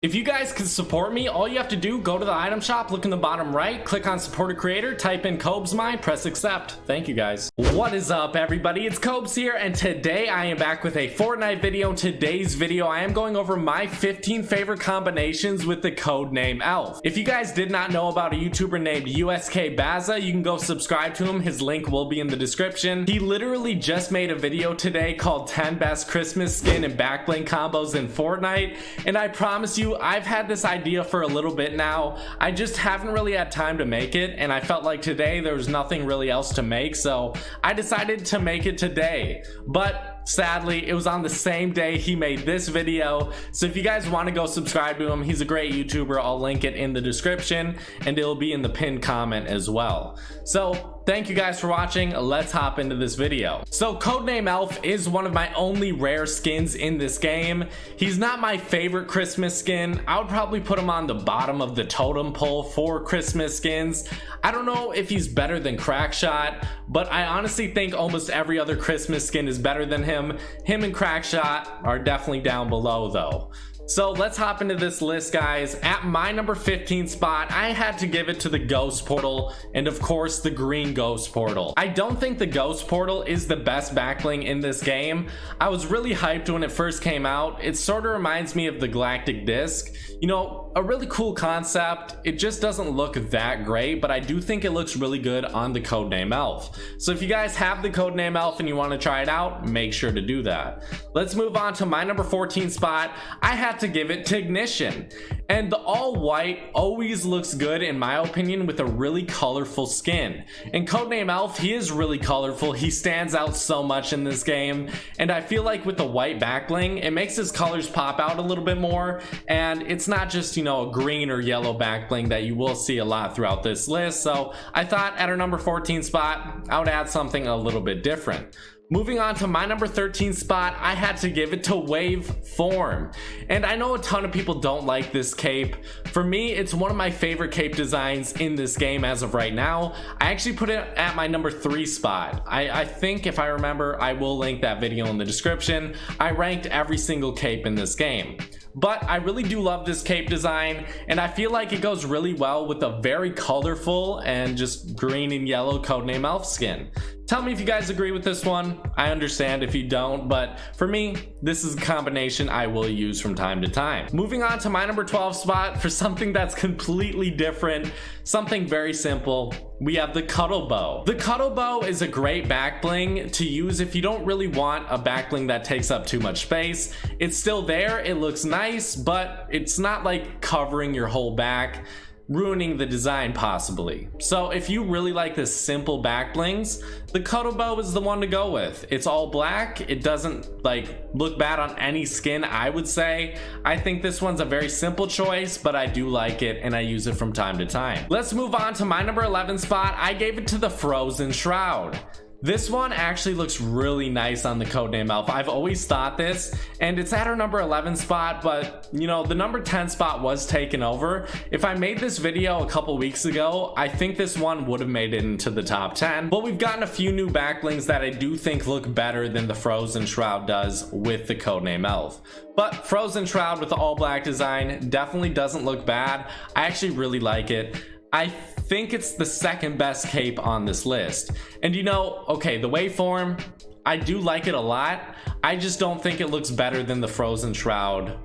If you guys can support me, all you have to do, go to the item shop, look in the bottom right, click on support a creator, type in Cobes mine, press accept. Thank you guys. What is up everybody, it's Cobes here, and today I am back with a Fortnite video. In today's video I am going over my 15 favorite combinations with the codename E.L.F. If you guys did not know about a YouTuber named USK Baza, you can go subscribe to him, his link will be in the description. He literally just made a video today called 10 best Christmas skin and backbling combos in Fortnite, and I promise you I've had this idea for a little bit now. I just haven't really had time to make it, and I felt like today there was nothing really else to make, so I decided to make it today. But sadly, it was on the same day he made this video, so if you guys want to go subscribe to him, he's a great YouTuber. I'll link it in the description and it'll be in the pinned comment as well. So thank you guys for watching. Let's hop into this video. So codename E.L.F is one of my only rare skins in this game. He's not my favorite Christmas skin. I would probably put him on the bottom of the totem pole for Christmas skins. I don't know if he's better than Crackshot, but I honestly think almost every other Christmas skin is better than him. Him and Crackshot are definitely down below though. So let's hop into this list, guys. At my number 15 spot, I had to give it to the Ghost Portal, and of course the green Ghost Portal. I don't think the Ghost Portal is the best backbling in this game. I was really hyped when it first came out. It sort of reminds me of the Galactic Disc. You know, a really cool concept. It just doesn't look that great, but I do think it looks really good on the codename E.L.F. So if you guys have the codename E.L.F. and you want to try it out, make sure to do that. Let's move on to my number 14 spot. I had to give it to Ignition, and the all white always looks good in my opinion with a really colorful skin. And codename E.L.F, he is really colorful. He stands out so much in this game, and I feel like with the white backbling it makes his colors pop out a little bit more, and it's not just, you know, a green or yellow backbling that you will see a lot throughout this list. So I thought at our number 14 spot I would add something a little bit different. Moving on to my number 13 spot, I had to give it to Wave Form. And I know a ton of people don't like this cape. For me, it's one of my favorite cape designs in this game as of right now. I actually put it at my number 3 spot. I think if I remember, I will link that video in the description. I ranked every single cape in this game. But I really do love this cape design, and I feel like it goes really well with a very colorful and just green and yellow codename E.L.F skin. Tell me if you guys agree with this one. I understand if you don't, but for me, this is a combination I will use from time to time. Moving on to my number 12 spot for something that's completely different, something very simple. We have the Cuddle Bow. The Cuddle Bow is a great backbling to use if you don't really want a backbling that takes up too much space. It's still there, it looks nice, but it's not like covering your whole back, ruining the design possibly. So if you really like the simple backblings, the Cuddle Bow is the one to go with. It's all black, it doesn't like look bad on any skin, I would say. I think this one's a very simple choice, but I do like it and I use it from time to time. Let's move on to my number 11 spot. I gave it to the Frozen Shroud. This one actually looks really nice on the codename E.L.F. I've always thought this, and it's at our number 11 spot, but you know, the number 10 spot was taken over. If I made this video a couple weeks ago, I think this one would have made it into the top 10, but we've gotten a few new backblings that I do think look better than the Frozen Shroud does with the codename E.L.F. But Frozen Shroud with the all black design definitely doesn't look bad. I actually really like it. I think it's the second best cape on this list. And you know, okay, the waveform, I do like it a lot. I just don't think it looks better than the Frozen Shroud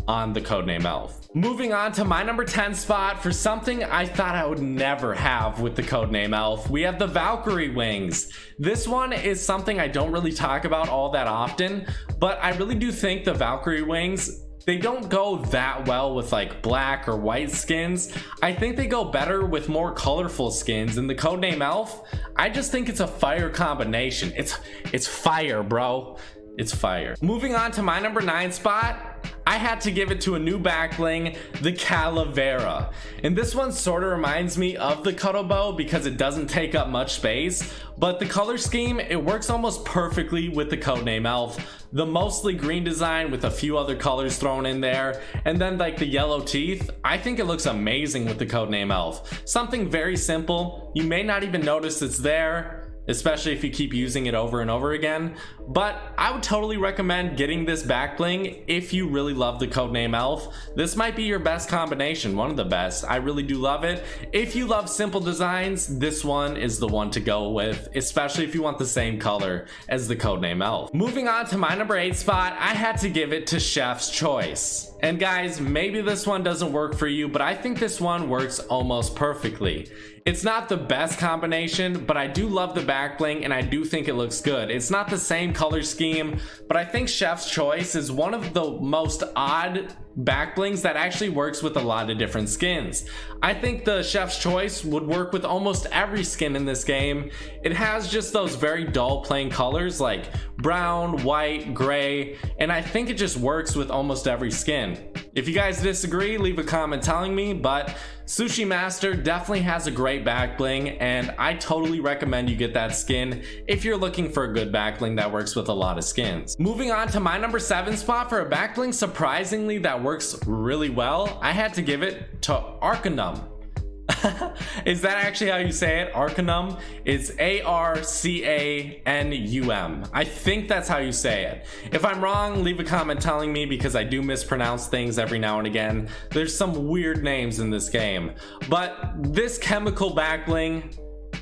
on the codename E.L.F. Moving on to my number 10 spot for something I thought I would never have with the codename E.L.F. We have the Valkyrie wings. This one is something I don't really talk about all that often, but I really do think the Valkyrie wings, they don't go that well with like black or white skins. I think they go better with more colorful skins, and the codename E.L.F, I just think it's a fire combination. It's fire, bro. It's fire. Moving on to my number 9 spot, I had to give it to a new backbling, the Calavera. And this one sort of reminds me of the Cuddle Bow because it doesn't take up much space, but the color scheme, it works almost perfectly with the codename E.L.F. The mostly green design with a few other colors thrown in there, and then like the yellow teeth, I think it looks amazing with the codename E.L.F. Something very simple, you may not even notice it's there, especially if you keep using it over and over again. But I would totally recommend getting this back bling if you really love the codename E.L.F. This might be your best combination, one of the best. I really do love it. If you love simple designs, this one is the one to go with, especially if you want the same color as the codename E.L.F. Moving on to my number 8 spot, I had to give it to Chef's Choice. And guys, maybe this one doesn't work for you, but I think this one works almost perfectly. It's not the best combination, but I do love the back bling and I do think it looks good. It's not the same color scheme, but I think Chef's Choice is one of the most odd back blings that actually works with a lot of different skins. I think the Chef's Choice would work with almost every skin in this game. It has just those very dull plain colors like brown, white, gray, and I think it just works with almost every skin. If you guys disagree, leave a comment telling me, but Sushi Master definitely has a great back bling and I totally recommend you get that skin if you're looking for a good back bling that works with a lot of skins. Moving on to my number 7 spot for a back bling surprisingly that works really well, I had to give it to Arcanum. Is that actually how you say it? Arcanum? It's Arcanum. I think that's how you say it. If I'm wrong, leave a comment telling me because I do mispronounce things every now and again. There's some weird names in this game. But this chemical back bling,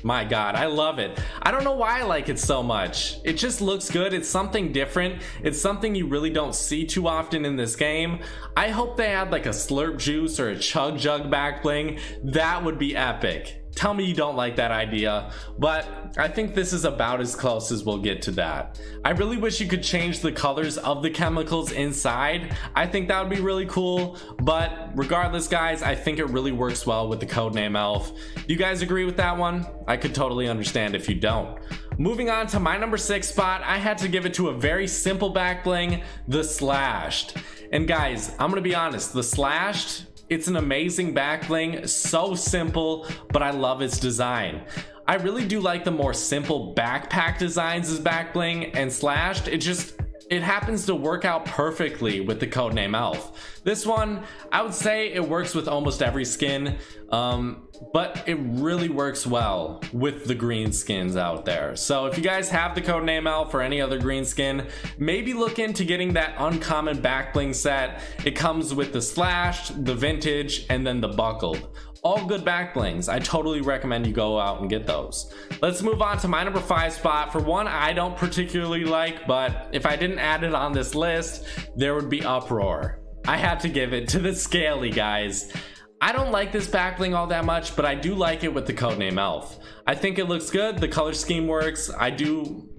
my god, I love it. I don't know why I like it so much. It just looks good. It's something different. It's something you really don't see too often in this game. I hope they had like a slurp juice or a chug jug back bling. That would be epic. Tell me you don't like that idea, but I think this is about as close as we'll get to that. I really wish you could change the colors of the chemicals inside. I think that would be really cool, but regardless guys, I think it really works well with the codename E.L.F. Do you guys agree with that one? I could totally understand if you don't. Moving on to my number 6 spot, I had to give it to a very simple back bling, the Slashed. And guys, I'm gonna be honest, the Slashed, it's an amazing back bling, so simple, but I love its design. I really do like the more simple backpack designs as back bling, and Slashed, it happens to work out perfectly with the codename E.L.F. This one, I would say it works with almost every skin, but it really works well with the green skins out there. So if you guys have the codename E.L.F. or any other green skin, maybe look into getting that uncommon back bling set. It comes with the Slashed, the vintage, and then the buckled. All good back blings. I totally recommend you go out and get those. Let's move on to my number 5 spot. For one I don't particularly like, but if I didn't add it on this list, there would be Uproar. I have to give it to the Scaly, guys. I don't like this back bling all that much, but I do like it with the codename E.L.F. I think it looks good. The color scheme works. I do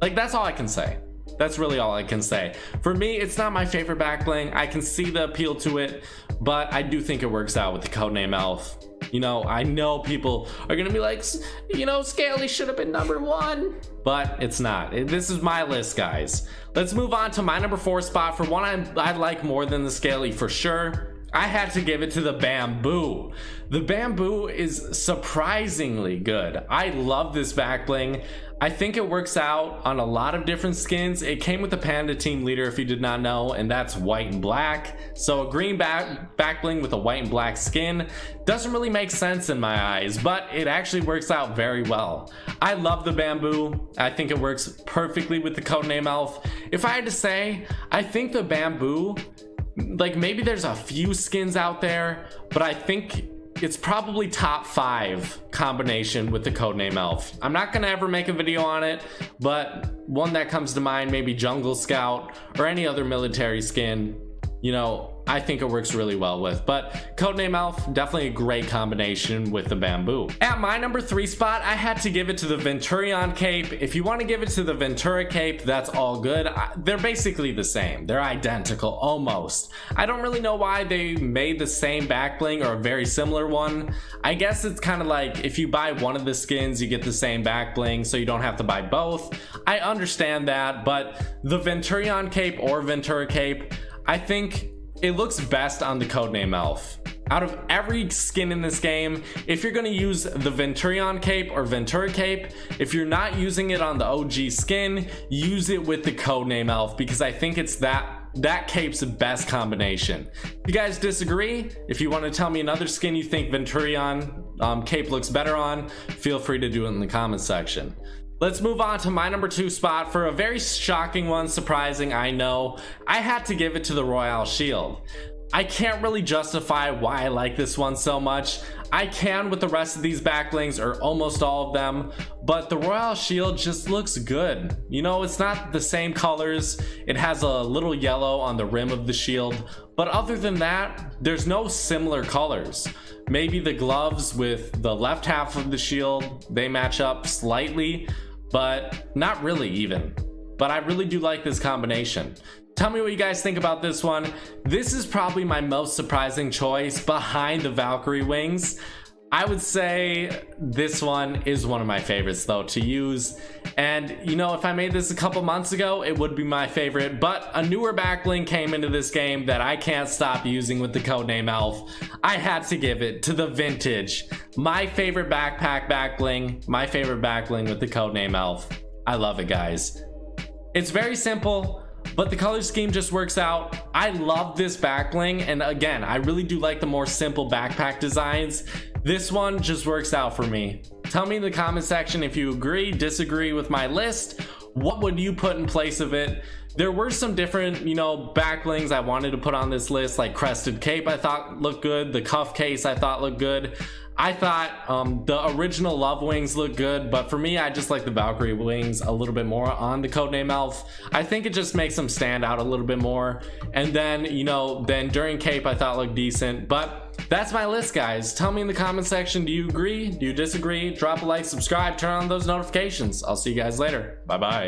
like, that's all I can say. That's really all I can say. For me, it's not my favorite back bling. I can see the appeal to it, but I do think it works out with the codename E.L.F. You know, I know people are gonna be like, you know, Scaly should have been number 1, but it's not. This is my list, guys. Let's move on to my number 4 spot. For one I like more than the Scaly for sure. I had to give it to the Bamboo. The Bamboo is surprisingly good. I love this back bling. I think it works out on a lot of different skins. It came with the Panda team leader, if you did not know, and that's white and black. So a green back bling with a white and black skin doesn't really make sense in my eyes, but it actually works out very well. I love the Bamboo. I think it works perfectly with the codename E.L.F. If I had to say, I think the Bamboo, like maybe there's a few skins out there, but I think it's probably top 5 combination with the codename E.L.F. I'm not gonna ever make a video on it, but one that comes to mind, maybe Jungle Scout or any other military skin, you know, I think it works really well with. But codename E.L.F, definitely a great combination with the Bamboo. At my number 3 spot, I had to give it to the Venturion cape. If you want to give it to the Ventura cape, that's all good. They're basically the same. They're identical, almost. I don't really know why they made the same back bling or a very similar one. I guess it's kind of like if you buy one of the skins, you get the same back bling, so you don't have to buy both. I understand that, but the Venturion cape or Ventura cape, I think it looks best on the codename E.L.F. Out of every skin in this game, if you're going to use the Venturion cape or Ventura cape, if you're not using it on the OG skin, use it with the codename E.L.F. because I think it's that cape's best combination. If you guys disagree, if you want to tell me another skin you think Venturion cape looks better on, feel free to do it in the comment section. Let's move on to my number 2 spot for a very shocking one, surprising, I know. I had to give it to the Royale shield. I can't really justify why I like this one so much. I can with the rest of these backblings, or almost all of them, but the Royale shield just looks good. You know, it's not the same colors. It has a little yellow on the rim of the shield, but other than that, there's no similar colors. Maybe the gloves with the left half of the shield, they match up slightly, but not really even. But I really do like this combination. Tell me what you guys think about this one. This is probably my most surprising choice behind the Valkyrie wings. I would say this one is one of my favorites though to use. And you know, if I made this a couple months ago, it would be my favorite, but a newer backbling came into this game that I can't stop using with the codename E.L.F. I had to give it to the vintage. My favorite backpack backbling, my favorite backbling with the codename E.L.F. I love it, guys. It's very simple, but the color scheme just works out. I love this backbling, and again, I really do like the more simple backpack designs. This one just works out for me. Tell me in the comment section if you agree, disagree with my list. What would you put in place of it? There were some different, you know, backblings I wanted to put on this list, like Crested Cape I thought looked good, the cuff case I thought looked good. I thought the original Love wings look good, but for me, I just like the Valkyrie wings a little bit more on the codename E.L.F. I think it just makes them stand out a little bit more. And then, you know, then during Cape I thought looked decent, but that's my list, guys. Tell me in the comment section, do you agree? Do you disagree? Drop a like, subscribe, turn on those notifications. I'll see you guys later. Bye-bye.